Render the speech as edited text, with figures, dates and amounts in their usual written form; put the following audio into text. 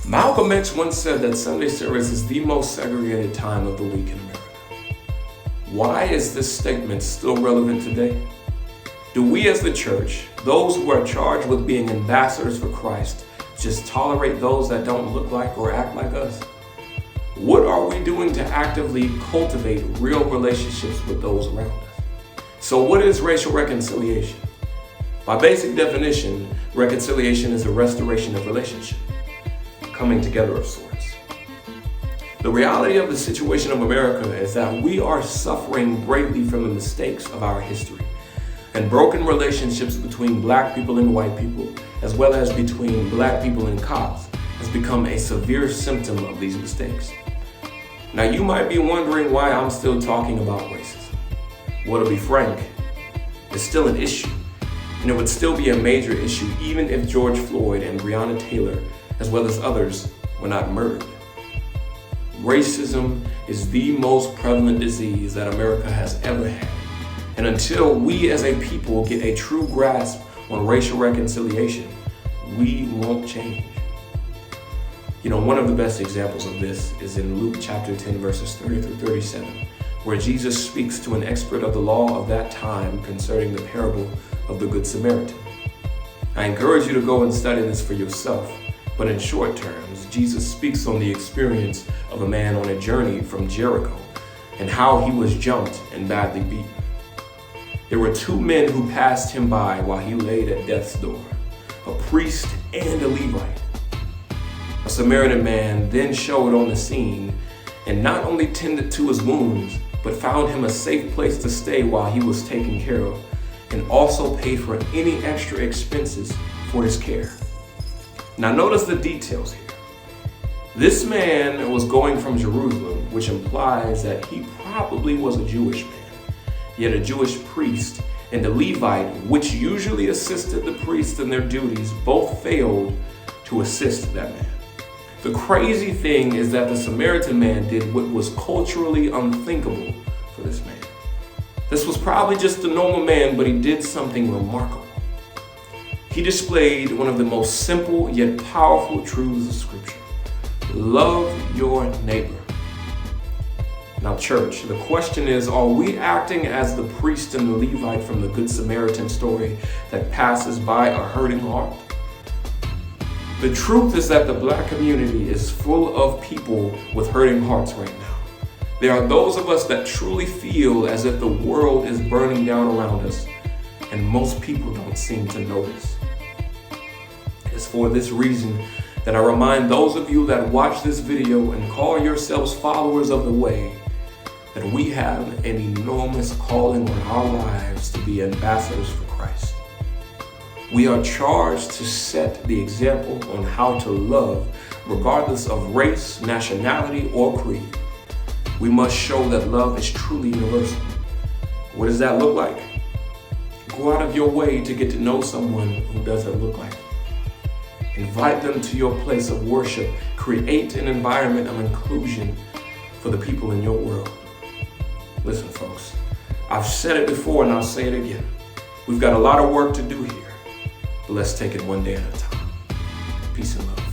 Malcolm X once said that Sunday service is the most segregated time of the week in America. Why is this statement still relevant today? Do we as the church, those who are charged with being ambassadors for Christ, just tolerate those that don't look like or act like us? What are we doing to actively cultivate real relationships with those around us? So what is racial reconciliation? By basic definition, reconciliation is a restoration of relationship, coming together of sorts. The reality of the situation of America is that we are suffering greatly from the mistakes of our history, and broken relationships between black people and white people, as well as between black people and cops, has become a severe symptom of these mistakes. Now you might be wondering why I'm still talking about racism. Well, to be frank, it's still an issue, and it would still be a major issue even if George Floyd and Breonna Taylor, as well as others, were not murdered. Racism is the most prevalent disease that America has ever had. And until we as a people get a true grasp on racial reconciliation, we won't change. One of the best examples of this is in Luke chapter 10, verses 30 through 37, where Jesus speaks to an expert of the law of that time concerning the parable of the Good Samaritan. I encourage you to go and study this for yourself, but in short terms, Jesus speaks on the experience of a man on a journey from Jericho and how he was jumped and badly beaten. There were two men who passed him by while he laid at death's door, a priest and a Levite. A Samaritan man then showed on the scene and not only tended to his wounds, but found him a safe place to stay while he was taken care of, and also paid for any extra expenses for his care. Now notice the details here. This man was going from Jerusalem, which implies that he probably was a Jewish man. Yet a Jewish priest and a Levite, which usually assisted the priests in their duties, both failed to assist that man. The crazy thing is that the Samaritan man did what was culturally unthinkable for this man. This was probably just a normal man, but he did something remarkable. He displayed one of the most simple yet powerful truths of Scripture. Love your neighbor. Now, church, the question is, are we acting as the priest and the Levite from the Good Samaritan story that passes by a hurting heart? The truth is that the black community is full of people with hurting hearts right now. There are those of us that truly feel as if the world is burning down around us, and most people don't seem to notice. It's for this reason that I remind those of you that watch this video and call yourselves followers of the way, that we have an enormous calling on our lives to be ambassadors for Christ. We are charged to set the example on how to love, regardless of race, nationality, or creed. We must show that love is truly universal. What does that look like? Go out of your way to get to know someone who doesn't look like you. Invite them to your place of worship. Create an environment of inclusion for the people in your world. Listen, folks, I've said it before and I'll say it again. We've got a lot of work to do here, but let's take it one day at a time. Peace and love.